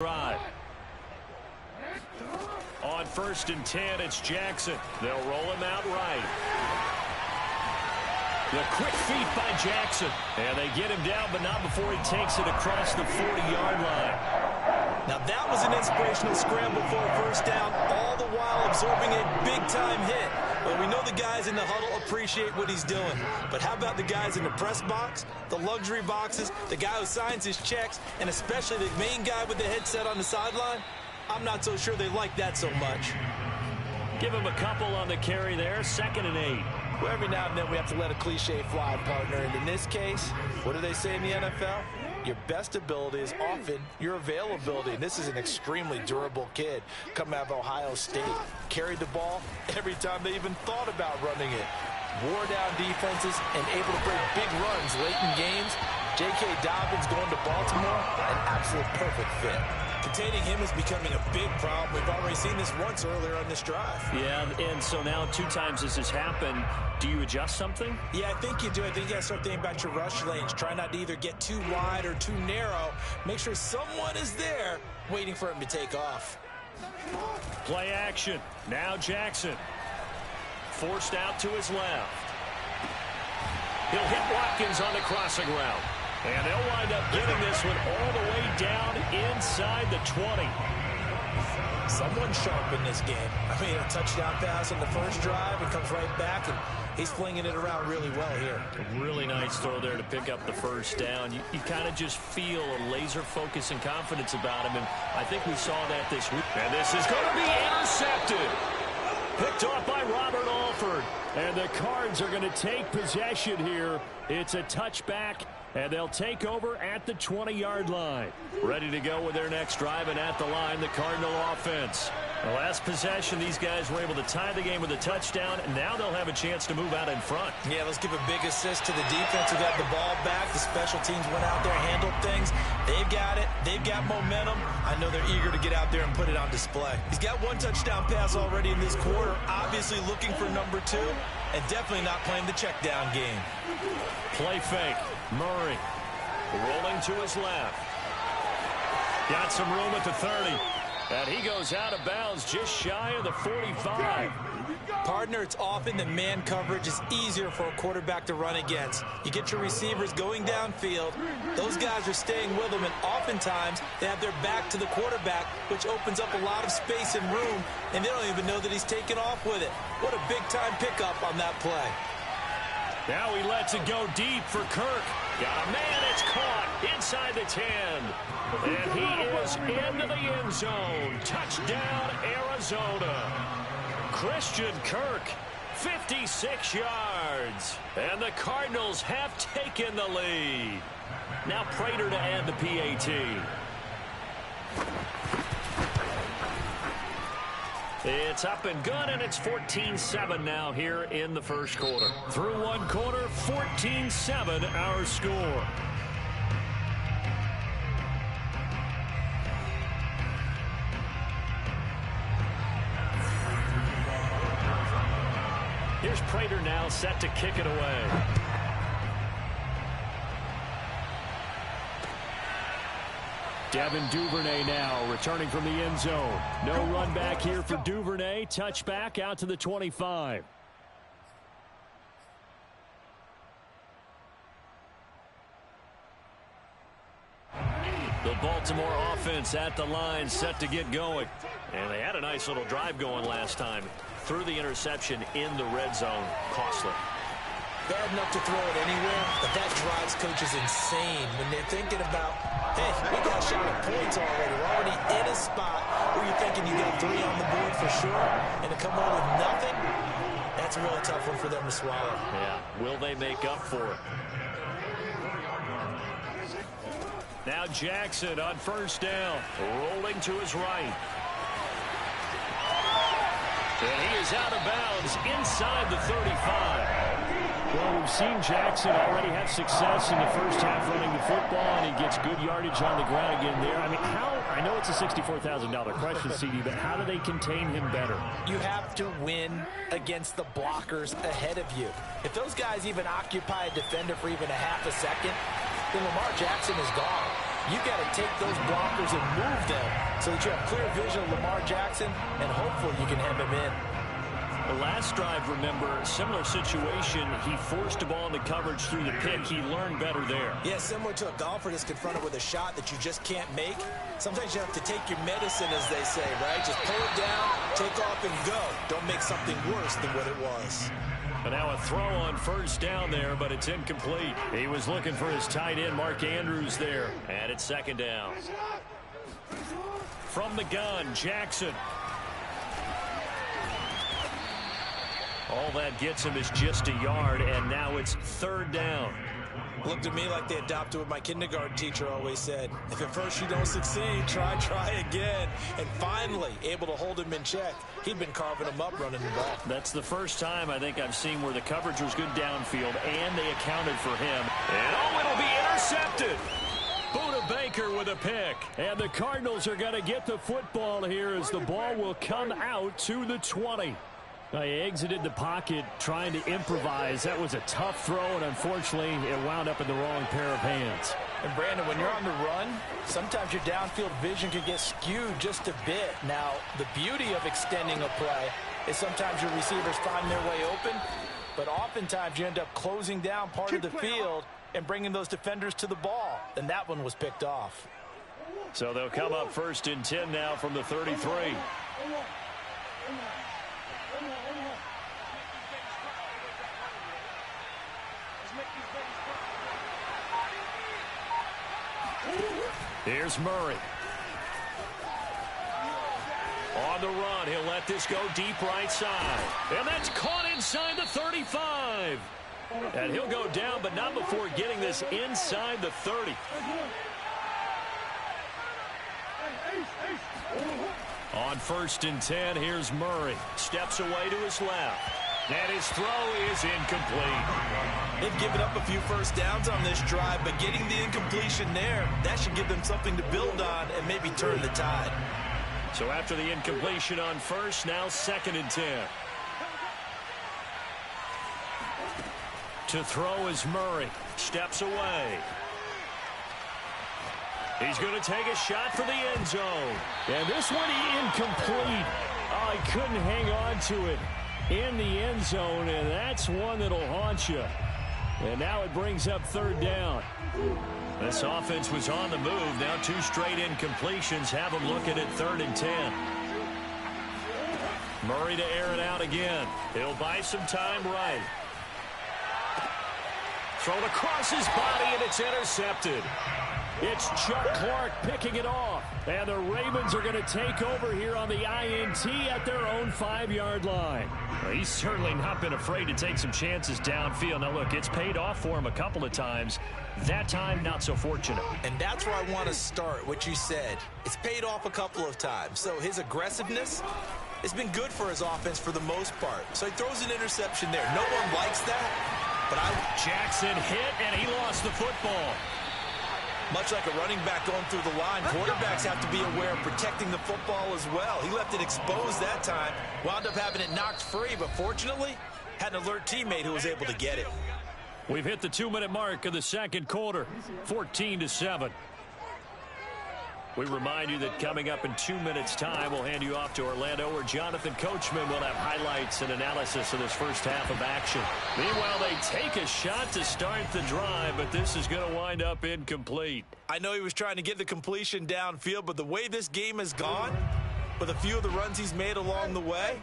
drive. On 1st and 10, it's Jackson. They'll roll him out right. The quick feet by Jackson. And they get him down, but not before he takes it across the 40-yard line. Now that was an inspirational scramble for a first down, all the while absorbing a big-time hit. Well, we know the guys in the huddle appreciate what he's doing. But how about the guys in the press box, the luxury boxes, the guy who signs his checks, and especially the main guy with the headset on the sideline? I'm not so sure they like that so much. Give him a couple on the carry there, 2nd and 8. Well, every now and then we have to let a cliche fly, partner. And in this case, what do they say in the NFL? Your best ability is often your availability. And this is an extremely durable kid coming out of Ohio State. Carried the ball every time they even thought about running it. Wore down defenses and able to break big runs late in games. J.K. Dobbins going to Baltimore, an absolute perfect fit. Containing him is becoming a big problem. We've already seen this once earlier on this drive. Yeah, and so now 2 times this has happened. Do you adjust something? Yeah, I think you do. I think you got to start thinking about your rush lanes. Try not to either get too wide or too narrow. Make sure someone is there waiting for him to take off. Play action. Now Jackson. Forced out to his left. He'll hit Watkins on the crossing route. And they'll wind up getting this one all the way down inside the 20. Someone sharp in this game. I mean, a touchdown pass on the first drive. It comes right back, and he's flinging it around really well here. A really nice throw there to pick up the first down. You kind of just feel a laser focus and confidence about him, and I think we saw that this week. And this is going to be intercepted. Picked off by Robert Alford. And the Cards are going to take possession here. It's a touchback, and they'll take over at the 20-yard line. Ready to go with their next drive, and at the line, the Cardinal offense. The last possession, these guys were able to tie the game with a touchdown, and now they'll have a chance to move out in front. Yeah, let's give a big assist to the defense who got the ball back. The special teams went out there, handled things. They've got it. They've got momentum. I know they're eager to get out there and put it on display. He's got 1 touchdown pass already in this quarter, obviously looking for number 2, and definitely not playing the check down game. Play fake. Murray rolling to his left. Got some room at the 30. And he goes out of bounds just shy of the 45. Partner, it's often that man coverage is easier for a quarterback to run against. You get your receivers going downfield. Those guys are staying with them, and oftentimes they have their back to the quarterback, which opens up a lot of space and room, and they don't even know that he's taken off with it. What a big-time pickup on that play. Now he lets it go deep for Kirk. Got a man, it's caught inside the 10. And he is into the end zone. Touchdown, Arizona. Christian Kirk, 56 yards. And the Cardinals have taken the lead. Now Prater to add the PAT. It's up and good, and it's 14-7 now here in the first quarter. Through 1 quarter, 14-7 our score. Here's Prater now set to kick it away. Devin Duvernay now returning from the end zone. No run back here for Duvernay. Touchback out to the 25. The Baltimore offense at the line, set to get going. And they had a nice little drive going last time. Threw the interception in the red zone. Costly. Bad enough to throw it anywhere, but that drives coaches insane when they're thinking about, hey, we got a shot at points already. We're already in a spot where you're thinking you got 3 on the board for sure, and to come away with nothing, that's a really tough one for them to swallow. Yeah, will they make up for it? Now Jackson on first down, rolling to his right. And he is out of bounds inside the 35. Well, we've seen Jackson already have success in the first half running the football, and he gets good yardage on the ground again there. I mean, I know it's a $64,000 question, CD, but how do they contain him better? You have to win against the blockers ahead of you. If those guys even occupy a defender for even a half a second, then Lamar Jackson is gone. You got to take those blockers and move them so that you have clear vision of Lamar Jackson, and hopefully you can hem him in. The last drive, remember, similar situation. He forced the ball into coverage through the pick. He learned better there. Yeah, similar to a golfer that's confronted with a shot that you just can't make. Sometimes you have to take your medicine, as they say, right? Just pull it down, take off, and go. Don't make something worse than what it was. And now a throw on first down there, but it's incomplete. He was looking for his tight end, Mark Andrews, there. And it's second down. From the gun, Jackson. All that gets him is just a yard, and now it's third down. Looked to me like they adopted what my kindergarten teacher always said. If at first you don't succeed, try again. And finally, able to hold him in check. He'd been carving him up running the ball. That's the first time I think I've seen where the coverage was good downfield, and they accounted for him. And oh, it'll be intercepted. Buda Baker with a pick. And the Cardinals are going to get the football here as the ball will come out to the 20. He exited the pocket trying to improvise. That was a tough throw, and unfortunately, it wound up in the wrong pair of hands. And, Brandon, when you're on the run, sometimes your downfield vision can get skewed just a bit. Now, the beauty of extending a play is sometimes your receivers find their way open, but oftentimes you end up closing down part of the field and bringing those defenders to the ball, and that one was picked off. So they'll come up first and 10 now from the 33. Here's Murray. On the run, he'll let this go deep right side. And that's caught inside the 35. And he'll go down, but not before getting this inside the 30. On first and 10, here's Murray. Steps away to his left. And his throw is incomplete. They've given up a few first downs on this drive, but getting the incompletion there, that should give them something to build on and maybe turn the tide. So after the incompletion on first, now second and 10. To throw is Murray. Steps away. He's going to take a shot for the end zone. And this one incomplete. Oh, he couldn't hang on to it in the end zone, and that's one that'll haunt you. And now it brings up third down. This offense was on the move. Now two straight incompletions have them looking at third and 10. Murray to air it out again. He'll buy some time right. Thrown across his body, and it's intercepted. It's Chuck Clark picking it off. And the Ravens are going to take over here on the INT at their own 5-yard line. Well, he's certainly not been afraid to take some chances downfield. Now, look, it's paid off for him a couple of times. That time, not so fortunate. And that's where I want to start, what you said. It's paid off a couple of times. So his aggressiveness has been good for his offense for the most part. So he throws an interception there. No one likes that. But Jackson hit, and he lost the football. Much like a running back going through the line, quarterbacks have to be aware of protecting the football as well. He left it exposed that time, wound up having it knocked free, but fortunately, had an alert teammate who was able to get it. We've hit the 2-minute mark of the second quarter, 14-7. We remind you that coming up in 2 minutes' time, we'll hand you off to Orlando, where Jonathan Coachman will have highlights and analysis of this first half of action. Meanwhile, they take a shot to start the drive, but this is going to wind up incomplete. I know he was trying to get the completion downfield, but the way this game has gone, with a few of the runs he's made along the way,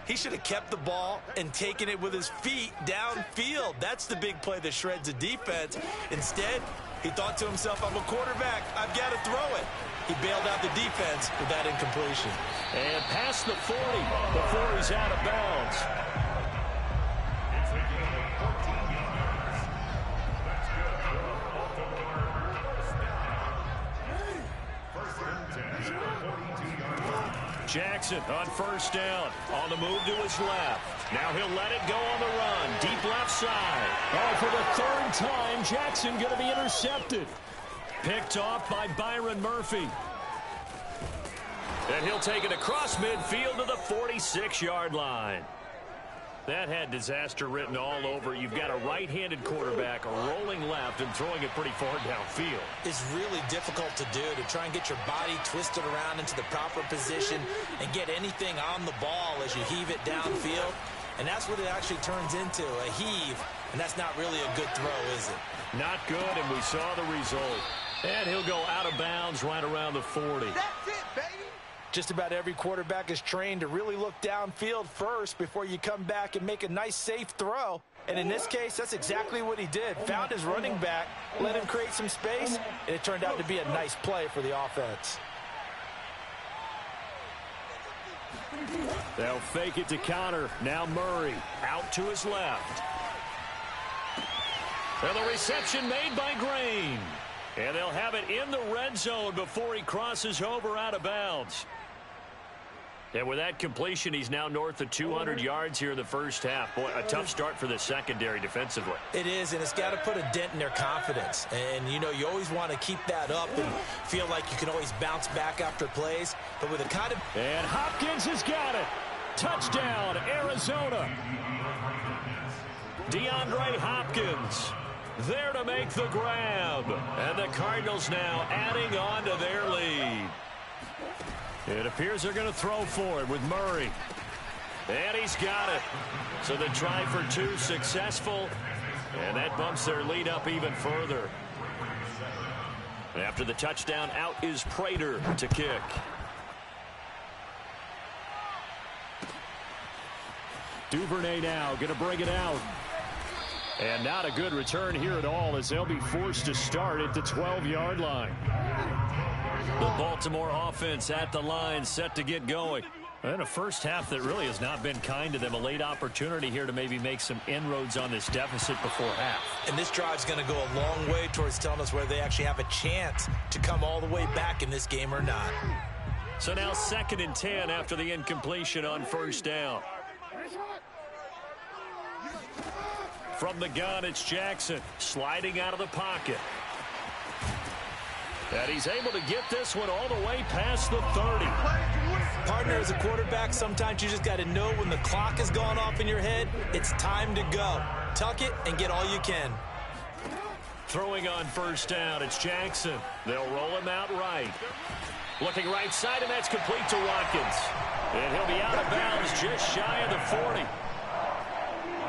he should have kept the ball and taken it with his feet downfield. That's the big play that shreds a defense. Instead, he thought to himself, I'm a quarterback, I've got to throw it. He bailed out the defense with that incompletion. And past the 40 before he's out of bounds. Jackson on first down. On the move to his left. Now he'll let it go on the run. Deep left side. Oh, for the third time, Jackson going to be intercepted. Picked off by Byron Murphy. And he'll take it across midfield to the 46-yard line. That had disaster written all over. You've got a right-handed quarterback rolling left and throwing it pretty far downfield. It's really difficult to do, to try and get your body twisted around into the proper position and get anything on the ball as you heave it downfield. And that's what it actually turns into, a heave. And that's not really a good throw, is it? Not good, and we saw the result. And he'll go out of bounds right around the 40. That's it, baby. Just about every quarterback is trained to really look downfield first before you come back and make a nice, safe throw. And in this case, that's exactly what he did. Found his running back, let him create some space, and it turned out to be a nice play for the offense. They'll fake it to counter. Now Murray out to his left. And the reception made by Grain. And they'll have it in the red zone before he crosses over out of bounds. And with that completion, he's now north of 200 yards here in the first half. Boy, a tough start for the secondary defensively. It is, and it's got to put a dent in their confidence. And, you know, you always want to keep that up and feel like you can always bounce back after plays. But with a kind of... And Hopkins has got it. Touchdown, Arizona. DeAndre Hopkins there to make the grab. And the Cardinals now adding on to their lead. It appears they're going to throw for it with Murray. And he's got it. So the try for two successful. And that bumps their lead up even further. After the touchdown, out is Prater to kick. Duvernay now going to bring it out. And not a good return here at all as they'll be forced to start at the 12-yard line. The Baltimore offense at the line, set to get going. And a first half that really has not been kind to them. A late opportunity here to maybe make some inroads on this deficit before half. And this drive's going to go a long way towards telling us whether they actually have a chance to come all the way back in this game or not. So now 2nd and 10 after the incompletion on first down. From the gun, it's Jackson sliding out of the pocket. And he's able to get this one all the way past the 30. Partner, as a quarterback, sometimes you just got to know when the clock has gone off in your head, it's time to go. Tuck it and get all you can. Throwing on first down, it's Jackson. They'll roll him out right. Looking right side, and that's complete to Watkins. And he'll be out of bounds just shy of the 40.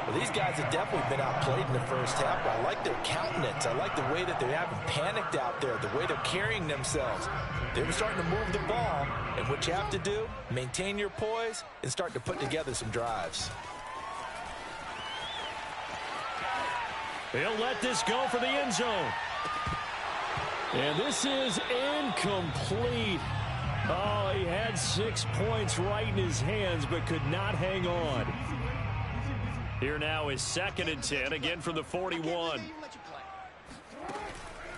Well, these guys have definitely been outplayed in the first half, but I like their countenance. I like the way that they haven't panicked out there, the way they're carrying themselves. They're starting to move the ball, and what you have to do, maintain your poise and start to put together some drives. He'll let this go for the end zone. And this is incomplete. Oh, he had 6 points right in his hands, but could not hang on. Here now is 2nd and 10, again from the 41.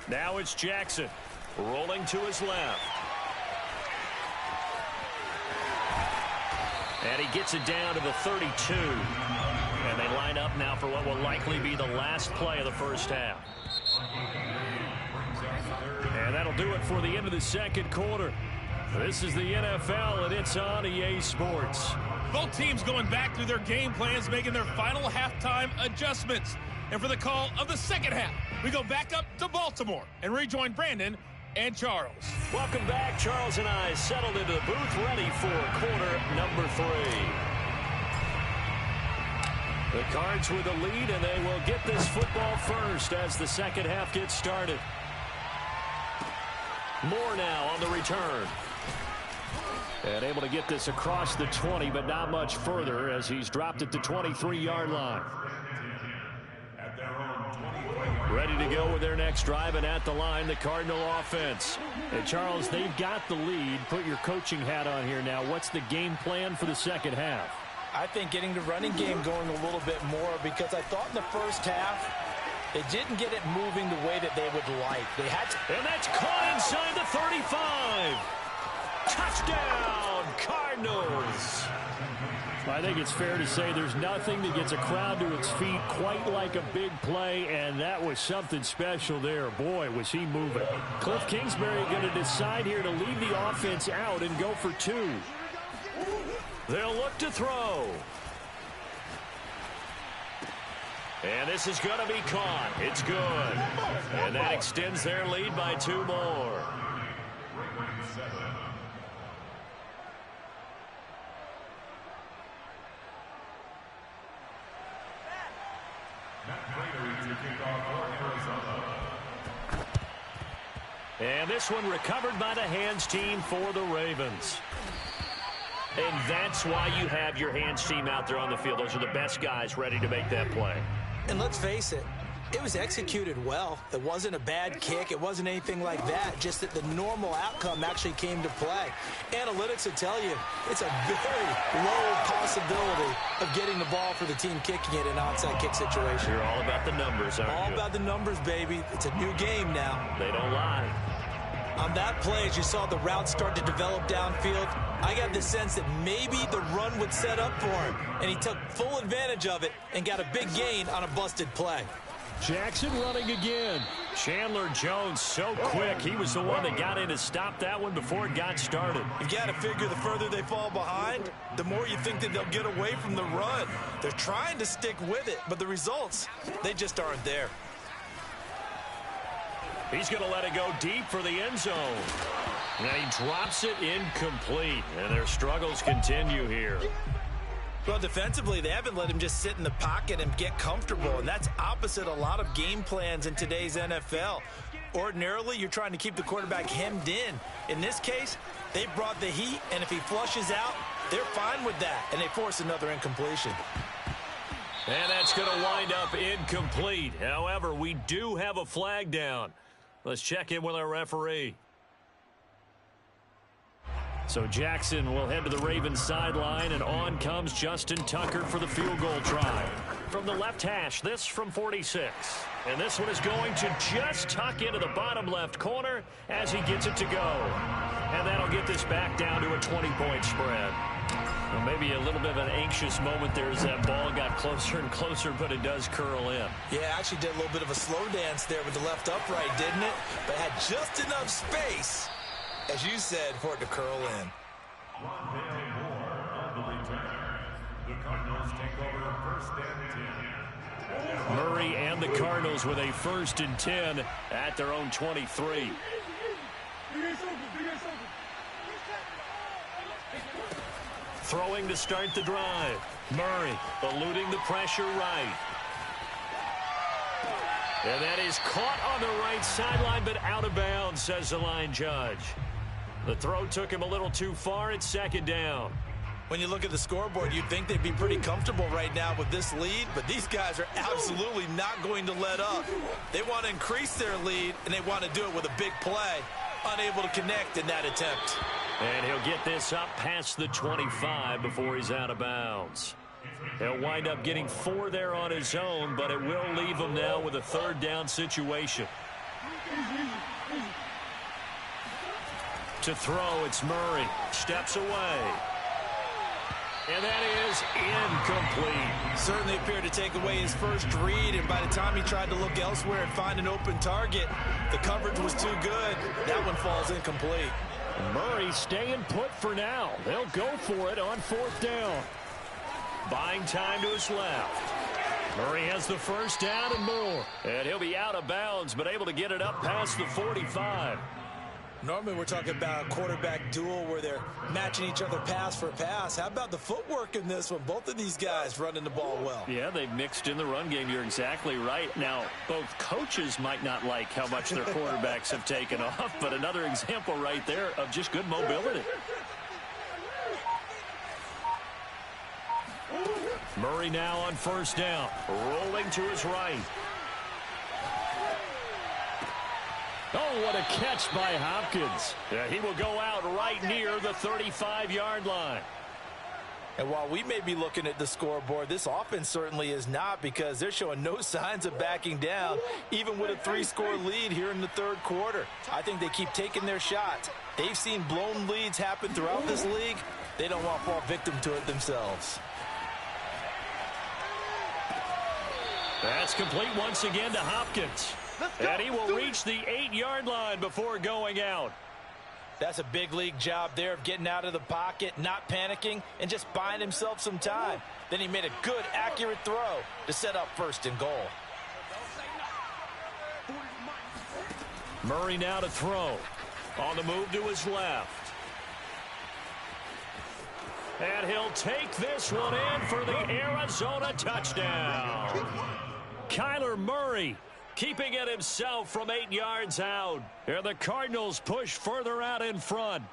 Now it's Jackson, rolling to his left. And he gets it down to the 32. And they line up now for what will likely be the last play of the first half. And that'll do it for the end of the second quarter. This is the NFL, and it's on EA Sports. Both teams going back through their game plans, making their final halftime adjustments. And for the call of the second half, we go back up to Baltimore and rejoin Brandon and Charles. Welcome back. Charles and I settled into the booth, ready for quarter number 3. The Cards with the lead, and they will get this football first as the second half gets started. Moore now on the return. And able to get this across the 20, but not much further as he's dropped it to 23-yard line. Ready to go with their next drive, and at the line, the Cardinal offense. And Charles, they've got the lead. Put your coaching hat on here now. What's the game plan for the second half? I think getting the running game going a little bit more, because I thought in the first half they didn't get it moving the way that they would like. They had to... And that's caught inside the 35. Touchdown, Cardinals. I think it's fair to say there's nothing that gets a crowd to its feet quite like a big play, and that was something special there. Boy, was he moving. Cliff Kingsbury going to decide here to leave the offense out and go for 2. They'll look to throw. And this is going to be caught. It's good. And that extends their lead by 2 more. And this one recovered by the hands team for the Ravens. And that's why you have your hands team out there on the field. Those are the best guys ready to make that play. And let's face it, it was executed well. It wasn't a bad kick. It wasn't anything like that. Just that the normal outcome actually came to play. Analytics will tell you it's a very low possibility of getting the ball for the team kicking it in an onside kick situation. You're all about the numbers, aren't you? All about the numbers, baby. It's a new game now. They don't lie. On that play, as you saw the route start to develop downfield, I got the sense that maybe the run would set up for him, and he took full advantage of it and got a big gain on a busted play. Jackson running again. Chandler Jones so quick. He was the one that got in to stop that one before it got started. You've got to figure the further they fall behind, the more you think that they'll get away from the run. They're trying to stick with it, but the results, they just aren't there. He's going to let it go deep for the end zone. And he drops it incomplete. And their struggles continue here. Well, defensively, they haven't let him just sit in the pocket and get comfortable, and that's opposite a lot of game plans in today's NFL. Ordinarily, you're trying to keep the quarterback hemmed in. In this case, they brought the heat, and if he flushes out, they're fine with that, and they force another incompletion. And that's going to wind up incomplete. However, we do have a flag down. Let's check in with our referee. So Jackson will head to the Ravens sideline, and on comes Justin Tucker for the field goal try. From the left hash, this from 46. And this one is going to just tuck into the bottom left corner as he gets it to go. And that'll get this back down to a 20-point spread. Well, maybe a little bit of an anxious moment there as that ball got closer and closer, but it does curl in. Yeah, actually did a little bit of a slow dance there with the left upright, didn't it? But had just enough space, as you said, for it to curl in. Murray and the Cardinals with a 1st and 10 at their own 23. Throwing to start the drive. Murray eluding the pressure right. And that is caught on the right sideline, but out of bounds, says the line judge. The throw took him a little too far. It's 2nd down. When you look at the scoreboard, you'd think they'd be pretty comfortable right now with this lead, but these guys are absolutely not going to let up. They want to increase their lead, and they want to do it with a big play. Unable to connect in that attempt. And he'll get this up past the 25 before he's out of bounds. He'll wind up getting 4 there on his own, but it will leave him now with a 3rd down situation. To throw, it's Murray. Steps away. And that is incomplete. Certainly appeared to take away his first read, and by the time he tried to look elsewhere and find an open target, the coverage was too good. That one falls incomplete. Murray staying put for now. They'll go for it on 4th down. Buying time to his left. Murray has the 1st down and more. And he'll be out of bounds, but able to get it up past the 45. Normally we're talking about a quarterback duel where they're matching each other pass for pass. How about the footwork in this one? Both of these guys running the ball well. Yeah, they've mixed in the run game. You're exactly right. Now, both coaches might not like how much their quarterbacks have taken off, but another example right there of just good mobility. Murray now on 1st down, rolling to his right. Oh, what a catch by Hopkins. Yeah, he will go out right near the 35-yard line. And while we may be looking at the scoreboard, this offense certainly is not, because they're showing no signs of backing down, even with a 3-score lead here in the 3rd quarter. I think they keep taking their shots. They've seen blown leads happen throughout this league. They don't want to fall victim to it themselves. That's complete once again to Hopkins. And he will reach the 8-yard line before going out. That's a big league job there of getting out of the pocket, not panicking, and just buying himself some time. Then he made a good, accurate throw to set up 1st and goal. Murray now to throw. On the move to his left. And he'll take this one in for the Arizona touchdown. Kyler Murray keeping it himself from 8 yards out. And the Cardinals push further out in front.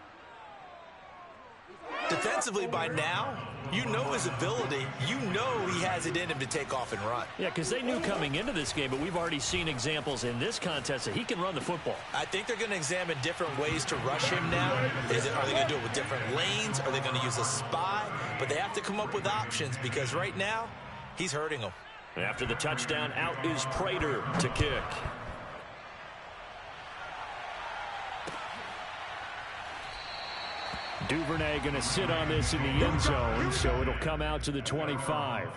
Defensively by now, you know his ability. You know he has it in him to take off and run. Yeah, because they knew coming into this game, but we've already seen examples in this contest that he can run the football. I think they're going to examine different ways to rush him now. Are they going to do it with different lanes? Are they going to use a spy? But they have to come up with options because right now, he's hurting them. After the touchdown, out is Prater to kick. Duvernay going to sit on this in the end zone, so it'll come out to the 25.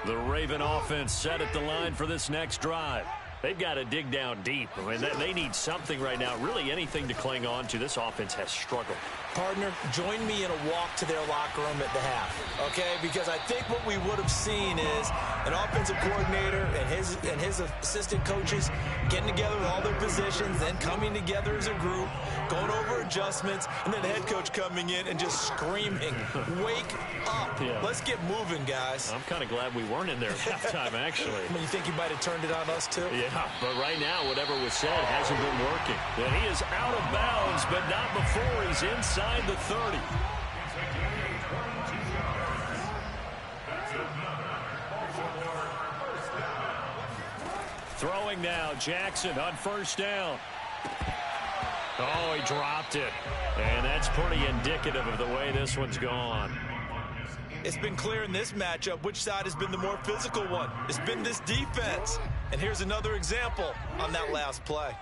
The Raven offense set at the line for this next drive. They've got to dig down deep. I mean, they need something right now, really anything to cling on to. This offense has struggled. Partner, join me in a walk to their locker room at the half, okay? Because I think what we would have seen is an offensive coordinator and his assistant coaches getting together with all their positions, then coming together as a group, going over adjustments, and then the head coach coming in and just screaming, wake up. Yeah. Let's get moving, guys. I'm kind of glad we weren't in there at halftime, actually. I mean, you think he might have turned it on us, too? Yeah, but right now, whatever was said hasn't been working. And he is out of bounds, but not before he's inside the 30. Throwing now, Jackson on 1st down. Oh, he dropped it. And that's pretty indicative of the way this one's gone. It's been clear in this matchup which side has been the more physical one. It's been this defense. And here's another example on that last play.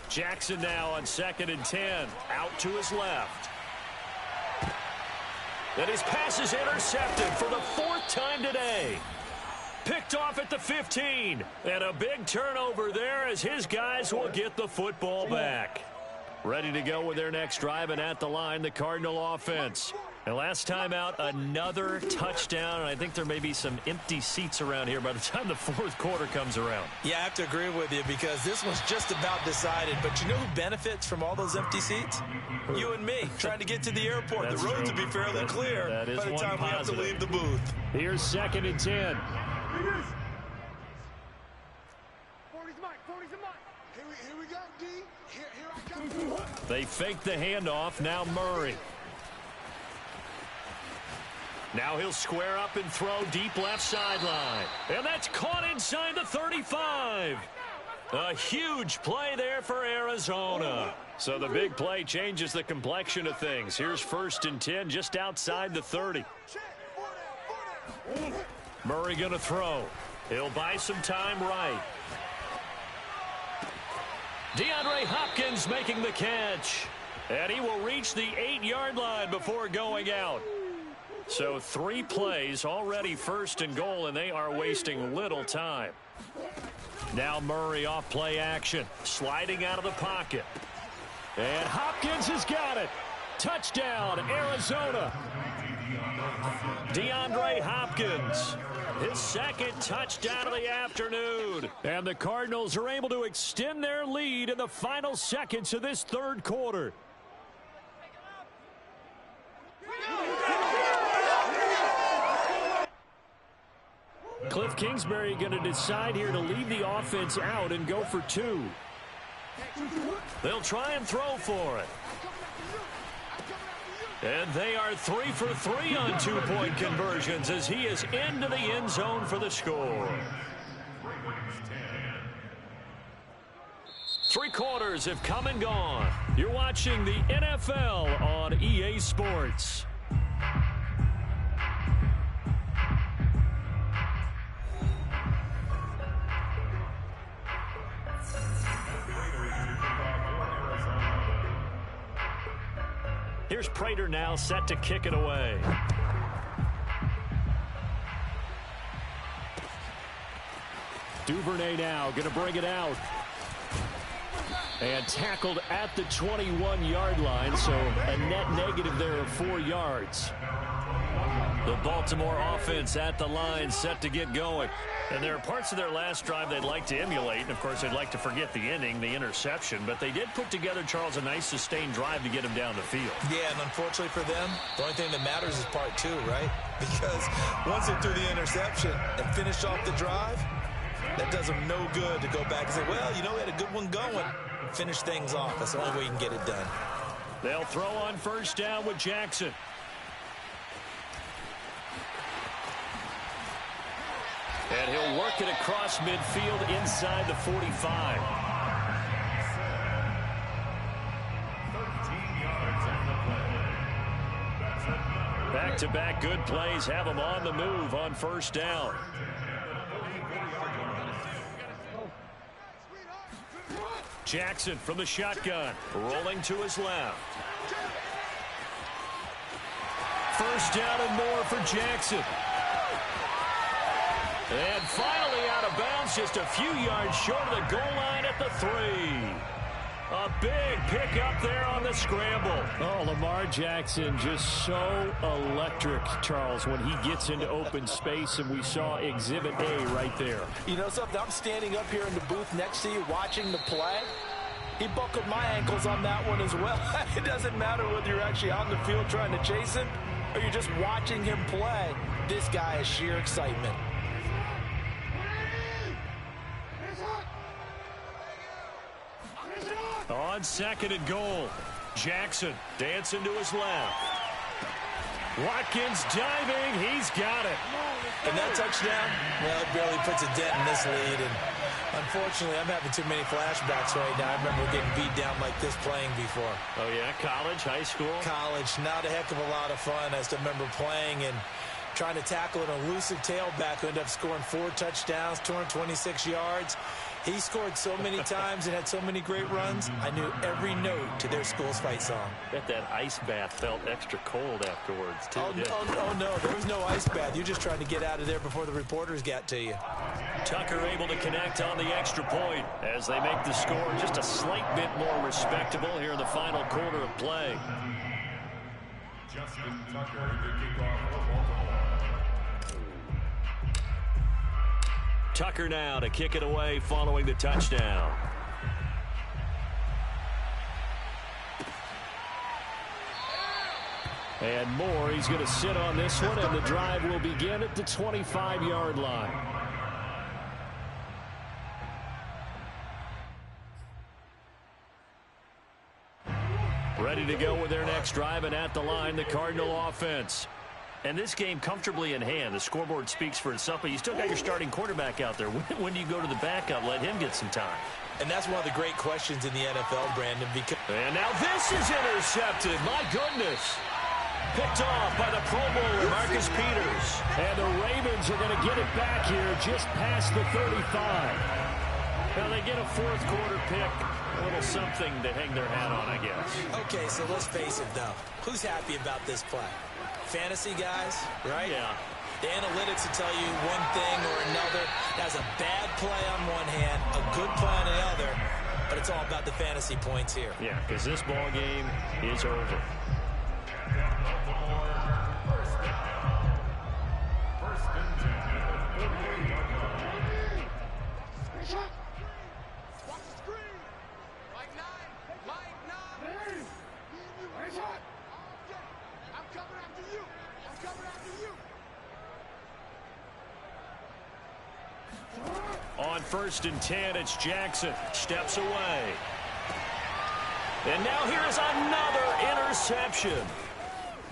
Jackson now on 2nd and 10. Out to his left. And his pass is intercepted for the 4th time today. Picked off at the 15. And a big turnover there as his guys will get the football back. Ready to go with their next drive, and at the line, the Cardinal offense. And last time out, another touchdown, and I think there may be some empty seats around here by the time the 4th quarter comes around. Yeah, I have to agree with you because this one's just about decided. But you know who benefits from all those empty seats? You and me, trying to get to the airport. That's the roads true. will be fairly clear by the time we have to leave the booth. Here's 2nd and 10. 40's mine. Here we go, D. Here I come. They fake the handoff. Now Murray. Now he'll square up and throw deep left sideline. And that's caught inside the 35. A huge play there for Arizona. So the big play changes the complexion of things. Here's 1st and 10 just outside the 30. Murray going to throw. He'll buy some time right. DeAndre Hopkins making the catch. And he will reach the 8-yard line before going out. So 3 plays, already 1st and goal, and they are wasting little time. Now Murray off play action, sliding out of the pocket. And Hopkins has got it. Touchdown, Arizona. DeAndre Hopkins, his 2nd touchdown of the afternoon. And the Cardinals are able to extend their lead in the final seconds of this 3rd quarter. Cliff Kingsbury going to decide here to leave the offense out and go for 2. They'll try and throw for it. And they are 3 for 3 on 2-point conversions as he is into the end zone for the score. 3 quarters have come and gone. You're watching the NFL on EA Sports. Here's Prater now set to kick it away. Duvernay now going to bring it out. And tackled at the 21-yard line, so a net negative there of 4 yards. The Baltimore offense at the line, set to get going. And there are parts of their last drive they'd like to emulate. And, of course, they'd like to forget the inning, the interception. But they did put together, Charles, a nice sustained drive to get him down the field. Yeah, and unfortunately for them, the only thing that matters is part 2, right? Because once they threw the interception and finished off the drive, that does them no good to go back and say, well, you know, we had a good one going. Finish things off. That's the only way you can get it done. They'll throw on first down with Jackson. And he'll work it across midfield inside the 45. Back-to-back good plays have him on the move on first down. Jackson from the shotgun, rolling to his left. First down and more for Jackson. And finally out of bounds, just a few yards short of the goal line at the 3. A big pickup there on the scramble. Oh, Lamar Jackson just so electric, Charles, when he gets into open space, and we saw Exhibit A right there. You know something? I'm standing up here in the booth next to you watching the play. He buckled my ankles on that one as well. It doesn't matter whether you're actually on the field trying to chase him or you're just watching him play. This guy is sheer excitement. On second and goal, Jackson dancing to his left. Watkins diving, he's got it. And that touchdown, well, it barely puts a dent in this lead. And unfortunately, I'm having too many flashbacks right now. I remember getting beat down like this playing before. Oh, yeah? College, high school? College. Not a heck of a lot of fun. I just remember playing and trying to tackle an elusive tailback who ended up scoring 4 touchdowns, 226 yards. He scored so many times and had so many great runs, I knew every note to their school's fight song. Bet that ice bath felt extra cold afterwards, too. Oh, no, there was no ice bath. You're just trying to get out of there before the reporters got to you. Tucker able to connect on the extra point as they make the score just a slight bit more respectable here in the final quarter of play. Justin Tucker, the kickoff for Baltimore. Tucker now to kick it away following the touchdown. And Moore, he's going to sit on this one, and the drive will begin at the 25-yard line. Ready to go with their next drive, and at the line, the Cardinal offense. And this game comfortably in hand. The scoreboard speaks for itself, but you still got your starting quarterback out there. When do you go to the backup? Let him get some time. And that's one of the great questions in the NFL, Brandon. And now this is intercepted. My goodness. Picked off by the Pro Bowler, Marcus Peters. And the Ravens are going to get it back here just past the 35. Now they get a fourth quarter pick. A little something to hang their hat on, I guess. Okay, so let's face it, though. Who's happy about this play? Fantasy guys, right? Yeah. The analytics will tell you one thing or another. That's a bad play on one hand, a good play on the other, but it's all about the fantasy points here. Yeah, because this ball game is over. On 1st and 10, it's Jackson. Steps away. And now here's another interception.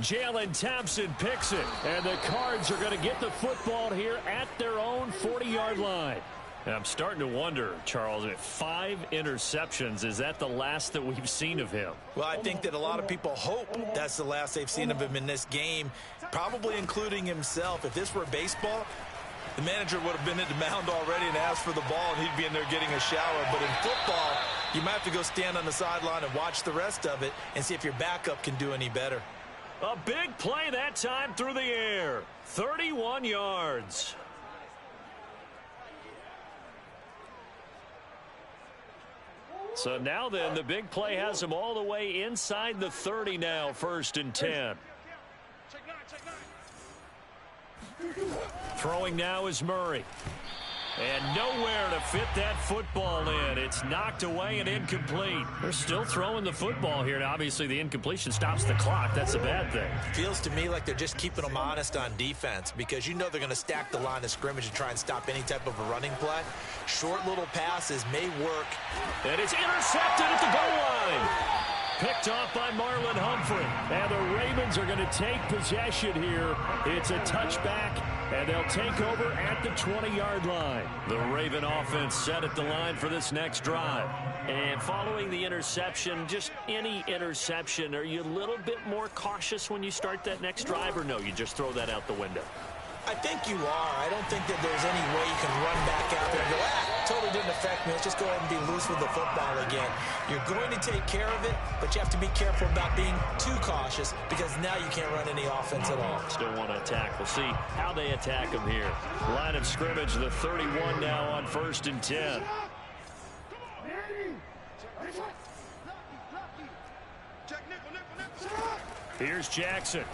Jalen Thompson picks it. And the Cards are going to get the football here at their own 40-yard line. And I'm starting to wonder, Charles, if 5 interceptions, is that the last that we've seen of him? Well, I think that a lot of people hope that's the last they've seen of him in this game, probably including himself. If this were baseball, the manager would have been at the mound already and asked for the ball, and he'd be in there getting a shower. But in football, you might have to go stand on the sideline and watch the rest of it and see if your backup can do any better. A big play that time through the air. 31 yards. So now then, the big play has him all the way inside the 30 now, 1st and 10. Throwing now is Murray. And nowhere to fit that football in. It's knocked away and incomplete. They're still throwing the football here. And obviously, the incompletion stops the clock. That's a bad thing. Feels to me like they're just keeping them honest on defense because you know they're going to stack the line of scrimmage and try and stop any type of a running play. Short little passes may work. And it's intercepted at the goal line. Picked off by Marlon Humphrey. And the Ravens are going to take possession here. It's a touchback, and they'll take over at the 20-yard line. The Raven offense set at the line for this next drive. And following the interception, just any interception, are you a little bit more cautious when you start that next drive, or no, you just throw that out the window? I think you are. I don't think that there's any way you can run back out there and go, totally didn't affect me. Let's just go ahead and be loose with the football again. You're going to take care of it, but you have to be careful about being too cautious because now you can't run any offense at all. Still want to attack. We'll see how they attack him here. Line of scrimmage, the 31 now on 1st and 10. Here's Jackson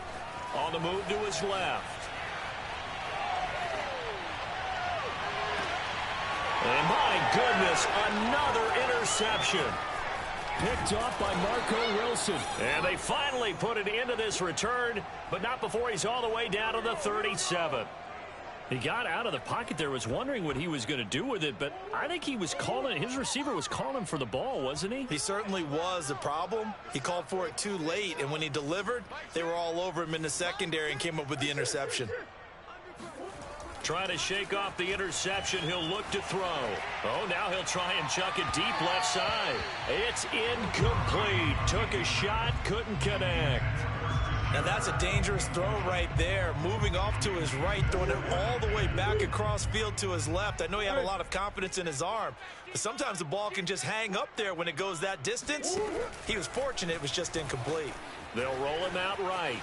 on the move to his left. And my goodness, another interception. Picked off by Marco Wilson. And they finally put it into this return, but not before he's all the way down to the 37. He got out of the pocket there, was wondering what he was going to do with it, but I think he was calling, his receiver was calling for the ball, wasn't he? He certainly was. The problem, he called for it too late, and when he delivered, they were all over him in the secondary and came up with the interception. Trying to shake off the interception. He'll look to throw. Oh, now he'll try and chuck it deep left side. It's incomplete. Took a shot, couldn't connect. Now that's a dangerous throw right there. Moving off to his right, throwing it all the way back across field to his left. I know he had a lot of confidence in his arm, but sometimes the ball can just hang up there when it goes that distance. He was fortunate it was just incomplete. They'll roll him out right.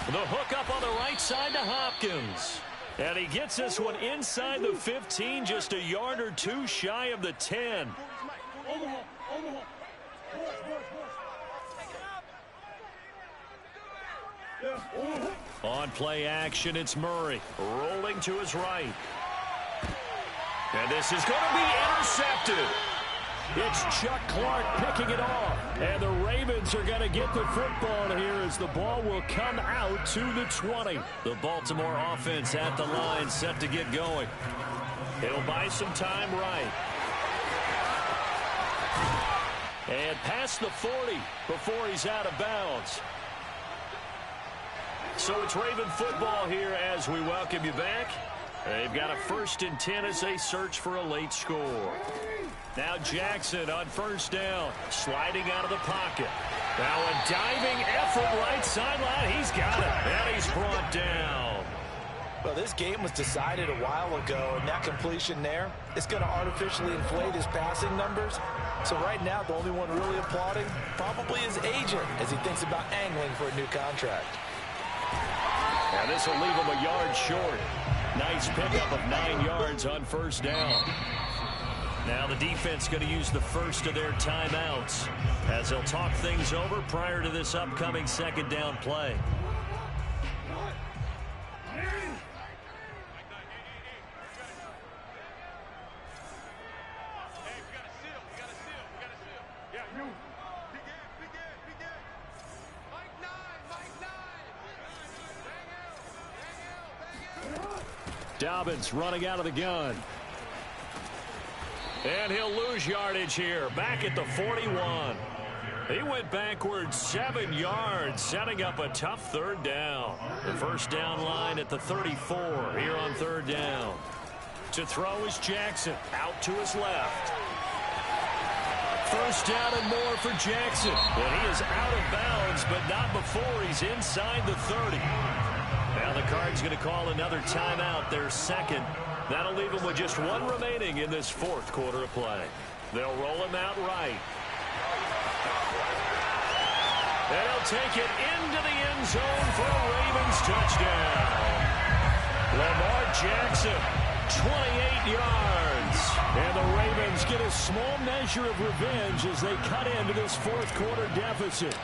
The hook up on the right side to Hopkins. And he gets this one inside the 15, just a yard or two shy of the 10. On play action, it's Murray rolling to his right. And this is going to be intercepted. It's Chuck Clark picking it off. And the Ravens are going to get the football here as the ball will come out to the 20. The Baltimore offense at the line set to get going. He'll buy some time right. And past the 40 before he's out of bounds. So it's Raven football here as we welcome you back. They've got a 1st and 10 as they search for a late score. Now Jackson on 1st down, sliding out of the pocket. Now a diving effort right sideline. He's got it, and he's brought down. Well, this game was decided a while ago, and that completion there is going to artificially inflate his passing numbers. So right now, the only one really applauding probably his agent as he thinks about angling for a new contract. And this will leave him a yard short. Nice pickup of 9 yards on 1st down. Now the defense going to use the first of their timeouts as they'll talk things over prior to this upcoming 2nd down play. Dobbins running out of the gun. And he'll lose yardage here, back at the 41. He went backwards 7 yards, setting up a tough 3rd down. The 1st down line at the 34 here on 3rd down. To throw is Jackson, out to his left. 1st down and more for Jackson. And he is out of bounds, but not before he's inside the 30. Now the Cards going to call another timeout, their 2nd. That'll leave him with just 1 remaining in this 4th quarter of play. They'll roll him out right. And he'll take it into the end zone for a Ravens touchdown. Lamar Jackson, 28 yards. offense. And the Ravens get a small measure of revenge as they cut into this fourth quarter deficit.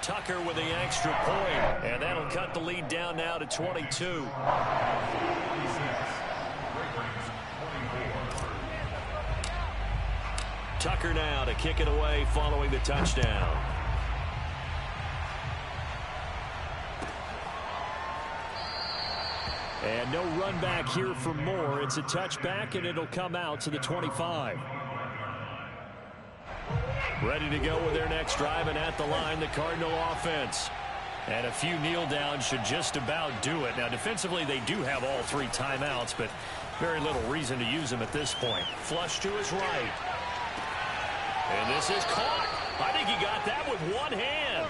Tucker with the extra point, and that'll cut the lead down now to 22. Tucker now to kick it away following the touchdown. And no run back here for Moore. It's a touchback, and it'll come out to the 25. Ready to go with their next drive, and at the line, the Cardinal offense. And a few kneel downs should just about do it. Now, defensively, they do have all 3 timeouts, but very little reason to use them at this point. Flush to his right. And this is caught. I think he got that with one hand.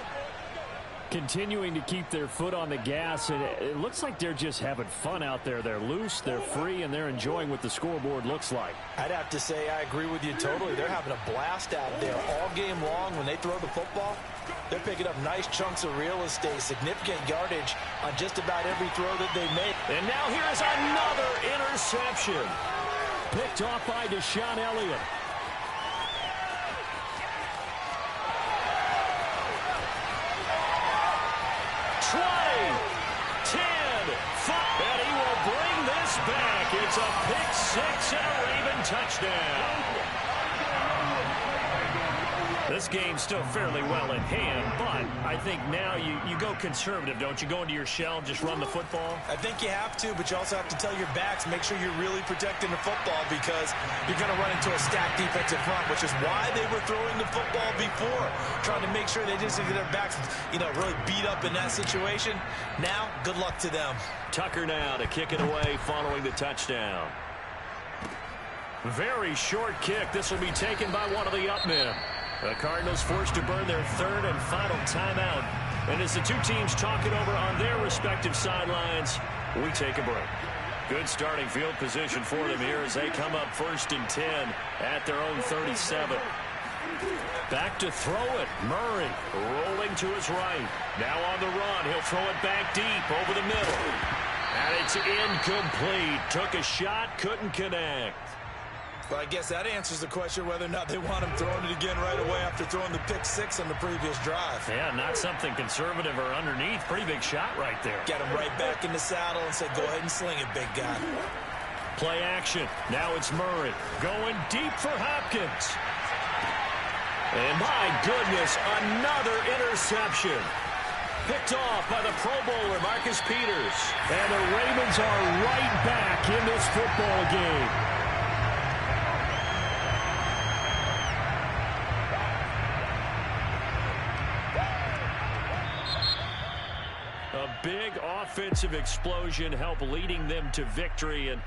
Continuing to keep their foot on the gas, and it looks like they're just having fun out there. They're loose, they're free, and they're enjoying what the scoreboard looks like. I'd have to say I agree with you totally. They're having a blast out there all game long. When they throw the football, they're picking up nice chunks of real estate, significant yardage on just about every throw that they make. And now here's another interception. Picked off by Deshaun Elliott. 20, 10, 5, and he will bring this back. It's a pick 6 and a Raven touchdown. This game's still fairly well in hand, but I think now you go conservative, don't you? Go into your shell, just run the football? I think you have to, but you also have to tell your backs, make sure you're really protecting the football because you're going to run into a stacked defensive front, which is why they were throwing the football before, trying to make sure they just get their backs, really beat up in that situation. Now, good luck to them. Tucker now to kick it away following the touchdown. Very short kick. This will be taken by one of the up men. The Cardinals forced to burn their 3rd and final timeout. And as the two teams talk it over on their respective sidelines, we take a break. Good starting field position for them here as they come up 1st and 10 at their own 37. Back to throw it. Murray rolling to his right. Now on the run. He'll throw it back deep over the middle. And it's incomplete. Took a shot, couldn't connect. Well, I guess that answers the question whether or not they want him throwing it again right away after throwing the pick 6 on the previous drive. Yeah, not something conservative or underneath. Pretty big shot right there. Get him right back in the saddle and say, go ahead and sling it, big guy. Play action. Now it's Murray going deep for Hopkins. And my goodness, another interception. Picked off by the Pro Bowler, Marcus Peters. And the Ravens are right back in this football game. A big offensive explosion helped leading them to victory. And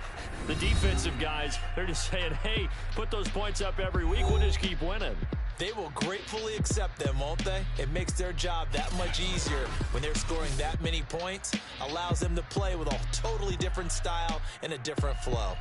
the defensive guys, they're just saying, hey, put those points up every week. We'll just keep winning. They will gratefully accept them, won't they? It makes their job that much easier when they're scoring that many points. Allows them to play with a totally different style and a different flow.